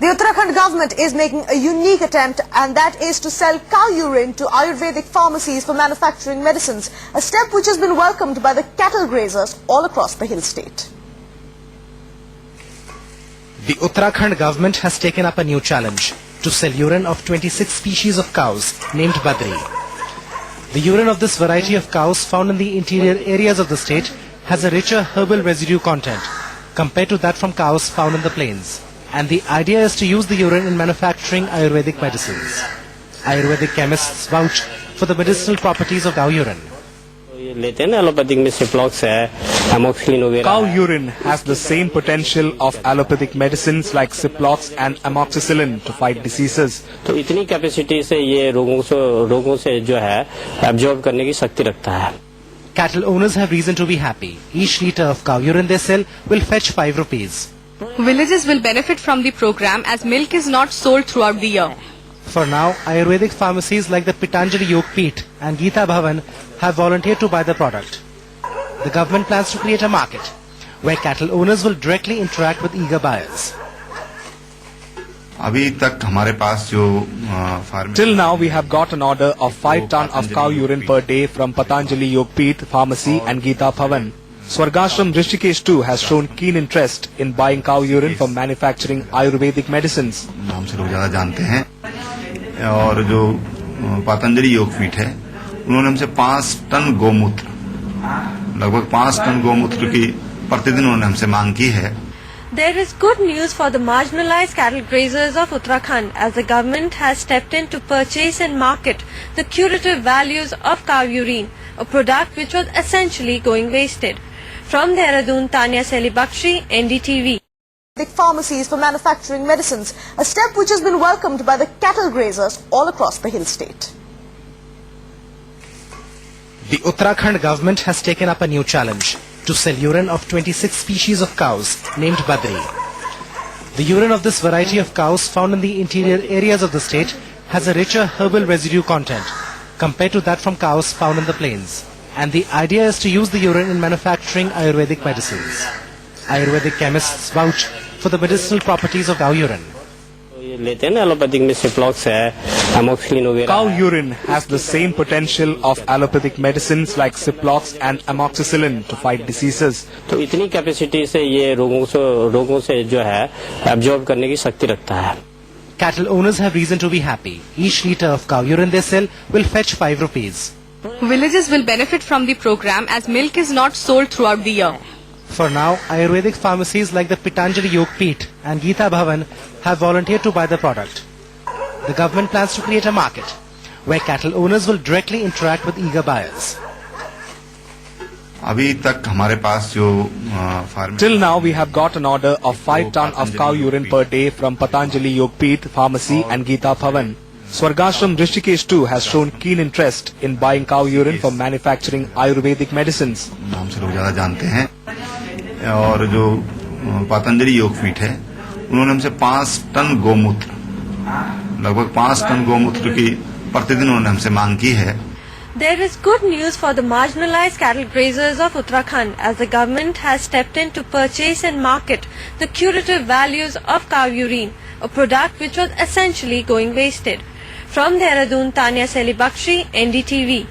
The Uttarakhand government is making a unique attempt, and that is to sell cow urine to Ayurvedic pharmacies for manufacturing medicines, a step which has been welcomed by the cattle grazers all across the hill state. The Uttarakhand government has taken up a new challenge to sell urine of 26 species of cows named Badri. The urine of this variety of cows found in the interior areas of the state has a richer herbal residue content compared to that from cows found in the plains. And the idea is to use the urine in manufacturing Ayurvedic medicines. Ayurvedic chemists vouch for the medicinal properties of cow urine. Cow urine has the same potential of allopathic medicines like Ciplox and amoxicillin to fight diseases. तो इतनी capacity से ये रोगों से जो है absorb करने की शक्ति रखता है. Cattle owners have reason to be happy. Each litre of cow urine they sell will fetch 5 rupees. Villages will benefit from the program as milk is not sold throughout the year. For now, Ayurvedic pharmacies like the Pitanjali Yogpeeth and Geeta Bhavan have volunteered to buy the product. The government plans to create a market where cattle owners will directly interact with eager buyers. Till now, we have got an order of 5 tons of cow urine per day from Patanjali Yogpeeth Pharmacy and Geeta Bhavan. Swargashram Rishikesh too has shown keen interest in buying cow urine for manufacturing Ayurvedic medicines. नाम से लोग ज़्यादा जानते हैं और जो पतंजलि योगपीठ है उन्होंने हमसे 5 टन गोमूत्र लगभग 5 टन गोमूत्र की प्रतिदिन उन्होंने हमसे मांग की है. There is good news for the marginalized cattle grazers of Uttarakhand as the government has stepped in to purchase and market the curative values of cow urine, a product which was essentially going wasted. From Dehradun, Tanya Seli Bakshi, NDTV. Pharmacies for manufacturing medicines, a step which has been welcomed by the cattle grazers all across the hill state. The Uttarakhand government has taken up a new challenge to sell urine of 26 species of cows named Badri. The urine of this variety of cows found in the interior areas of the state has a richer herbal residue content compared to that from cows found in the plains. And the idea is to use the urine in manufacturing Ayurvedic medicines. Ayurvedic chemists vouch for the medicinal properties of cow urine. Cow urine has the same potential of allopathic medicines like Ciplox and amoxicillin to fight diseases. तो इतनी capacity से ये रोगों से जो है absorb करने की शक्ति रखता है. Cattle owners have reason to be happy. Each litre of cow urine they sell will fetch 5 rupees. Villages will benefit from the program as milk is not sold throughout the year. For now, Ayurvedic pharmacies like the Pitanjali Yogpeeth and Geeta Bhavan have volunteered to buy the product. The government plans to create a market where cattle owners will directly interact with eager buyers. Till now, we have got an order of 5 tons of cow urine per day from Patanjali Yogpeeth Pharmacy and Geeta Bhavan. Swargashram Rishikesh too has shown keen interest in buying cow urine for manufacturing Ayurvedic medicines. नाम से लोग ज़्यादा जानते हैं और जो पतंजलि योगपीठ है उन्होंने हमसे 5 टन गोमूत्र लगभग 5 टन गोमूत्र की प्रतिदिन उन्होंने हमसे मांग की है. There is good news for the marginalized cattle grazers of Uttarakhand as the government has stepped in to purchase and market the curative values of cow urine, a product which was essentially going wasted. From Dehradun, Tanya Seli Bakshi, NDTV.